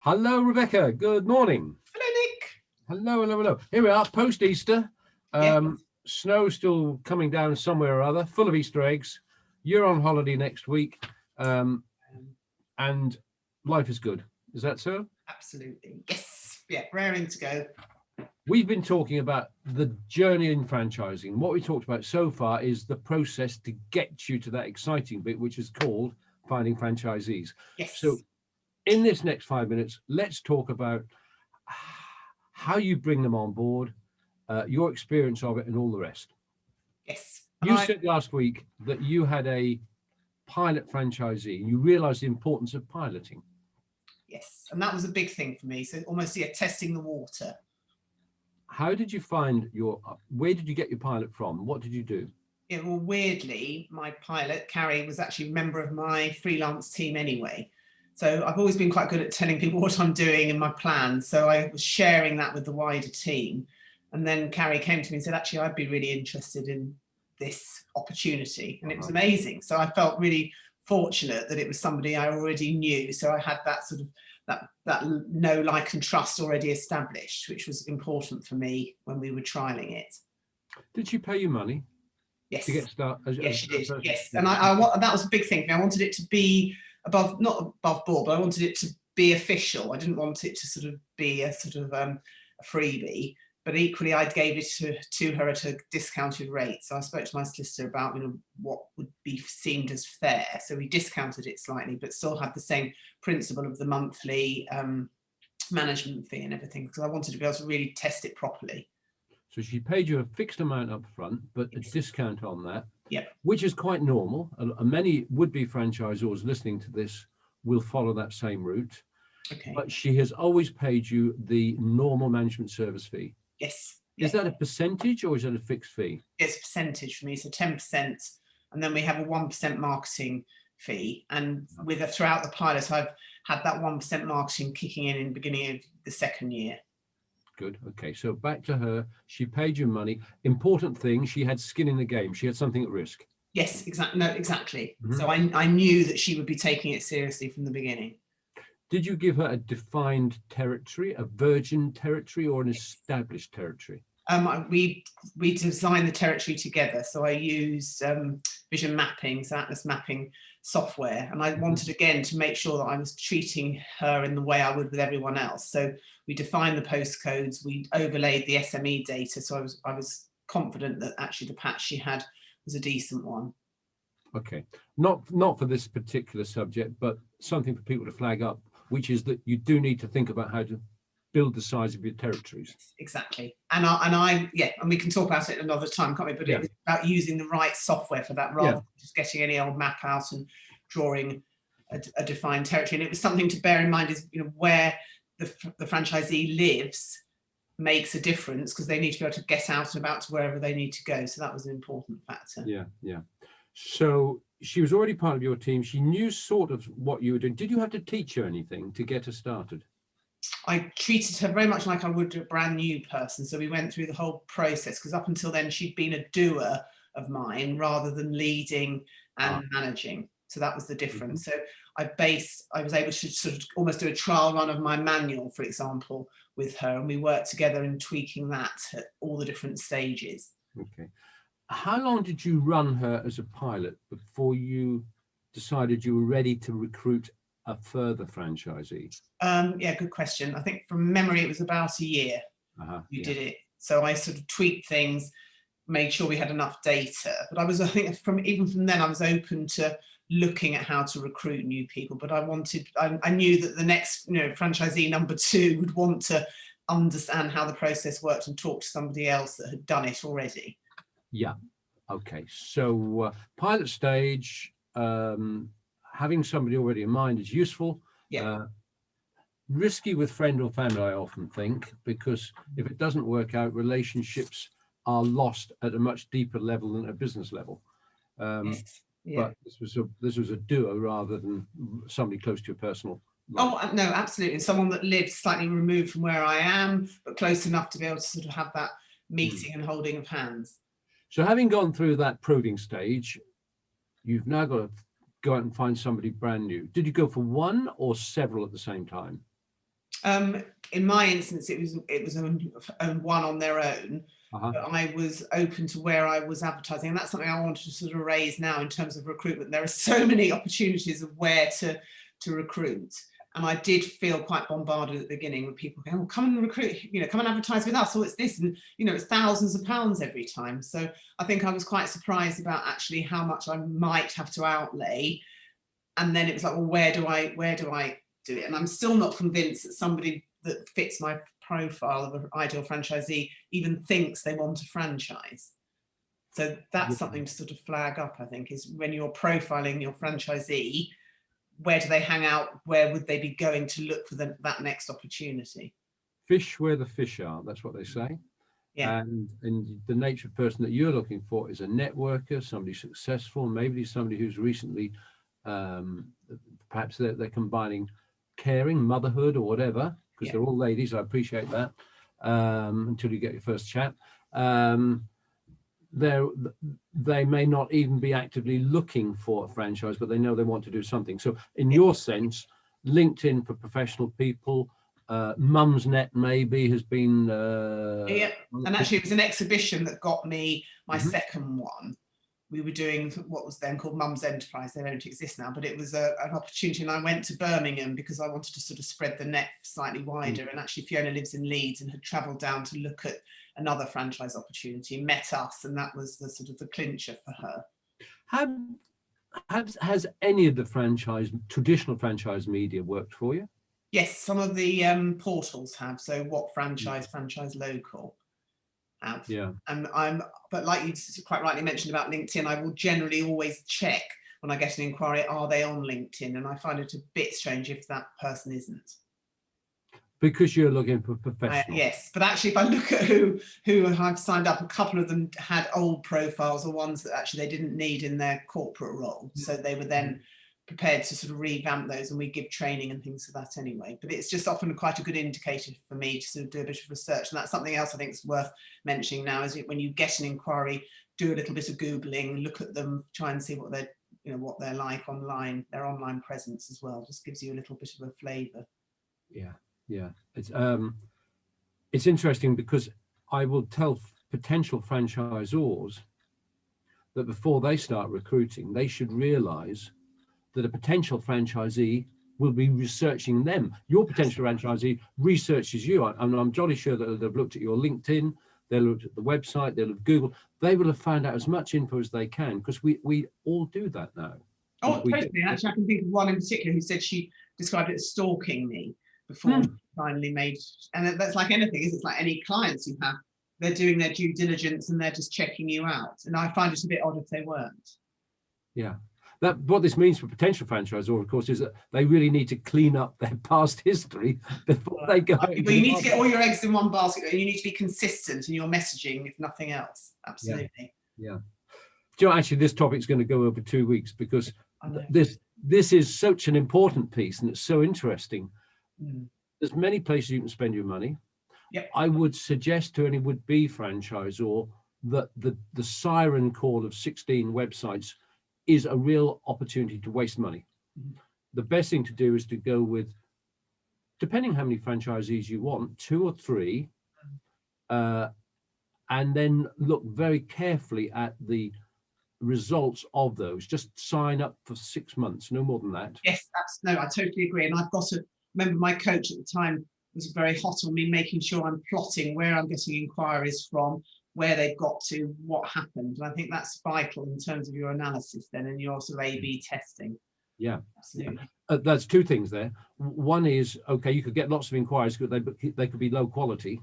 Hello, Rebecca. Good morning. Hello, Nick. Hello, hello, hello. Here we are, post-Easter. Yes. Snow still coming down somewhere or other, full of Easter eggs. You're on holiday next week, and life is good. Is that so? Absolutely. Yes. Yeah, raring to go. We've been talking about the journey in franchising. What we talked about so far is the process to get you to that exciting bit, which is called finding franchisees. Yes. So in this next 5 minutes, let's talk about how you bring them on board, your experience of it, and all the rest. Yes. You said last week that you had a pilot franchisee and you realized the importance of piloting. Yes. And that was a big thing for me. So almost, testing the water. How did you find where did you get your pilot from? What did you do? Yeah, well, weirdly, my pilot, Carrie, was actually a member of my freelance team anyway. So I've always been quite good at telling people what I'm doing and my plans. So I was sharing that with the wider team. And then Carrie came to me and said, actually, I'd be really interested in this opportunity. And it was amazing. So I felt really fortunate that it was somebody I already knew. So I had that sort of that know, like and trust already established, which was important for me when we were trialing it. Did she pay you money? Yes. To get started? Yes, she did. Yes. And I that was a big thing for me. I wanted it to be not above board, but I wanted it to be official. I didn't want it to sort of be a sort of a freebie, but equally I gave it to her at a discounted rate. So I spoke to my solicitor about what would be seemed as fair. So we discounted it slightly, but still had the same principle of the monthly management fee and everything, because I wanted to be able to really test it properly. So she paid you a fixed amount up front, but a discount on that, yep, which is quite normal. Many would-be franchisors listening to this will follow that same route. Okay. But she has always paid you the normal management service fee. Yes. Is that a percentage or is that a fixed fee? It's a percentage for me, so 10%, and then we have a 1% marketing fee. And throughout the pilot, I've had that 1% marketing kicking in the beginning of the second year. Good. Okay. So back to her. She paid you money. Important thing, she had skin in the game. She had something at risk. Yes, exactly. No, exactly. Mm-hmm. So I knew that she would be taking it seriously from the beginning. Did you give her a defined territory, a virgin territory, or an established territory? We designed the territory together. So I used vision mapping, so Atlas mapping software, and I wanted again to make sure that I was treating her in the way I would with everyone else. So we defined the postcodes, we overlaid the SME data, so I was confident that actually the patch she had was a decent one. Okay, not for this particular subject, but something for people to flag up, which is that you do need to think about how to build the size of your territories. Exactly. And we can talk about it another time, can't we? But it was about using the right software for that rather than just getting any old map out and drawing a defined territory. And it was something to bear in mind is, where the franchisee lives makes a difference, because they need to be able to get out and about to wherever they need to go. So that was an important factor. Yeah. So she was already part of your team. She knew sort of what you were doing. Did you have to teach her anything to get her started? I treated her very much like I would a brand new person. So we went through the whole process, because up until then she'd been a doer of mine rather than leading and managing. So that was the difference. So I was able to sort of almost do a trial run of my manual, for example, with her, and we worked together in tweaking that at all the different stages. Okay. How long did you run her as a pilot before you decided you were ready to recruit a further franchisee? Good question. I think from memory it was about a year we did it. So I sort of tweaked things, made sure we had enough data. But I think even from then I was open to looking at how to recruit new people. But I knew that the next franchisee number 2 would want to understand how the process worked and talk to somebody else that had done it already. Yeah. Okay. So pilot stage, having somebody already in mind is useful. Yeah. Risky with friend or family, I often think, because if it doesn't work out, relationships are lost at a much deeper level than a business level. But this was a duo rather than somebody close to your personal life. Oh no, absolutely. Someone that lives slightly removed from where I am, but close enough to be able to sort of have that meeting and holding of hands. So having gone through that proving stage, you've now got to go out and find somebody brand new. Did you go for one or several at the same time? In my instance, it was one on their own. But I was open to where I was advertising, and that's something I wanted to sort of raise now in terms of recruitment. There are so many opportunities of where to recruit, and I did feel quite bombarded at the beginning with people going, "Oh, come and recruit, come and advertise with us," or it's this, and it's thousands of pounds every time. So I think I was quite surprised about actually how much I might have to outlay, and then it was like, well, where do I do it? And I'm still not convinced that somebody that fits my profile of an ideal franchisee even thinks they want a franchise. So that's something to sort of flag up, I think, is when you're profiling your franchisee, where do they hang out? Where would they be going to look for that next opportunity? Fish where the fish are, that's what they say. Yeah. And the nature of person that you're looking for is a networker, somebody successful, maybe somebody who's recently, perhaps they're combining caring, motherhood or whatever, because they're all ladies. I appreciate that. Until you get your first chat. They may not even be actively looking for a franchise, but they know they want to do something. So in your sense, LinkedIn for professional people, Mumsnet maybe has been... and actually it was an exhibition that got me my second one. We were doing what was then called Mum's Enterprise. They don't exist now, but it was an opportunity, and I went to Birmingham because I wanted to sort of spread the net slightly wider. And actually Fiona lives in Leeds and had travelled down to look at another franchise opportunity, met us, and that was the sort of the clincher for her. Has any of the traditional franchise media worked for you? Yes, some of the portals have. So What Franchise, Franchise Local have. Yeah. And but like you quite rightly mentioned about LinkedIn, I will generally always check when I get an inquiry, are they on LinkedIn? And I find it a bit strange if that person isn't. Because you're looking for professionals. Yes, but actually if I look at who I've signed up, a couple of them had old profiles or ones that actually they didn't need in their corporate role. So they were then prepared to sort of revamp those, and we give training and things for that anyway. But it's just often quite a good indicator for me to sort of do a bit of research. And that's something else I think is worth mentioning now, is when you get an inquiry, do a little bit of Googling, look at them, try and see what they're like online, their online presence as well. Just gives you a little bit of a flavour. Yeah. It's interesting because I will tell potential franchisors that before they start recruiting, they should realise that a potential franchisee will be researching them. Your potential franchisee researches you. I'm jolly sure that they've looked at your LinkedIn, they'll look at the website, they'll have Googled. They will have found out as much info as they can, because we all do that now. Oh, totally. Actually, I can think of one in particular who said she described it as stalking me before she finally made, and that's like anything, it's like any clients you have, they're doing their due diligence and they're just checking you out. And I find it a bit odd if they weren't. Yeah. What this means for potential franchisor, of course, is that they really need to clean up their past history before they go. Well, you need to get all your eggs in one basket, and you need to be consistent in your messaging, if nothing else. Absolutely. Yeah. Do you know, actually, this topic's going to go over 2 weeks, because this is such an important piece, and it's so interesting. There's many places you can spend your money. Yep. I would suggest to any would-be franchisor that the siren call of 16 websites is a real opportunity to waste money. The best thing to do is to go with, depending how many franchisees you want, 2 or 3, and then look very carefully at the results of those. Just sign up for 6 months, no more than that. Yes, I totally agree. And I've got to remember, my coach at the time was very hot on me making sure I'm plotting where I'm getting inquiries from, where they've got to, what happened. And I think that's vital in terms of your analysis then, and your sort of A/B testing. Yeah, absolutely. That's 2 things there. One is, okay, you could get lots of inquiries, but they could be low quality,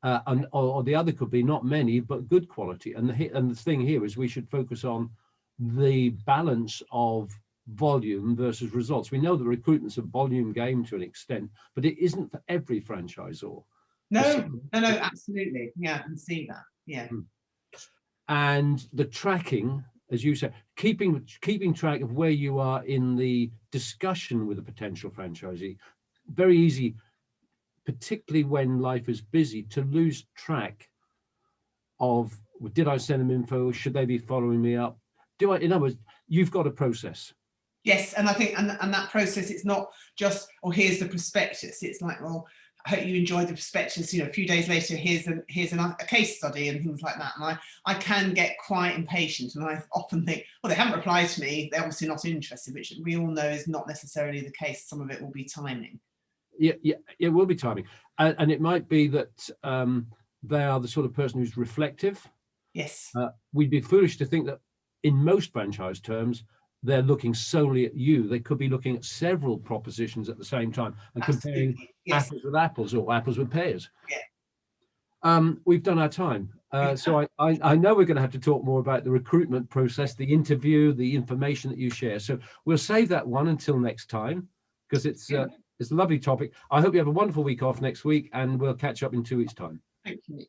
or the other could be not many but good quality. And the thing here is we should focus on the balance of volume versus results. We know that recruitment's a volume game to an extent, but it isn't for every franchisor. No, absolutely. Yeah, I can see that. Yeah. And the tracking, as you said, keeping track of where you are in the discussion with a potential franchisee. Very easy, particularly when life is busy, to lose track of, did I send them info? Should they be following me up? In other words, you've got a process. Yes, and I think and that process, it's not just, oh, here's the prospectus. It's like, well, I hope you enjoyed the prospectus. You know, a few days later, here's a case study and things like that. And I can get quite impatient, and I often think, well, they haven't replied to me. They're obviously not interested, which we all know is not necessarily the case. Some of it will be timing. Yeah, it will be timing, and it might be that they are the sort of person who's reflective. Yes. We'd be foolish to think that in most franchise terms, they're looking solely at you. They could be looking at several propositions at the same time and comparing apples with apples or apples with pears. Yeah. We've done our time. So I know we're going to have to talk more about the recruitment process, the interview, the information that you share. So we'll save that one until next time, because it's a lovely topic. I hope you have a wonderful week off next week, and we'll catch up in 2 weeks' time. Thank you.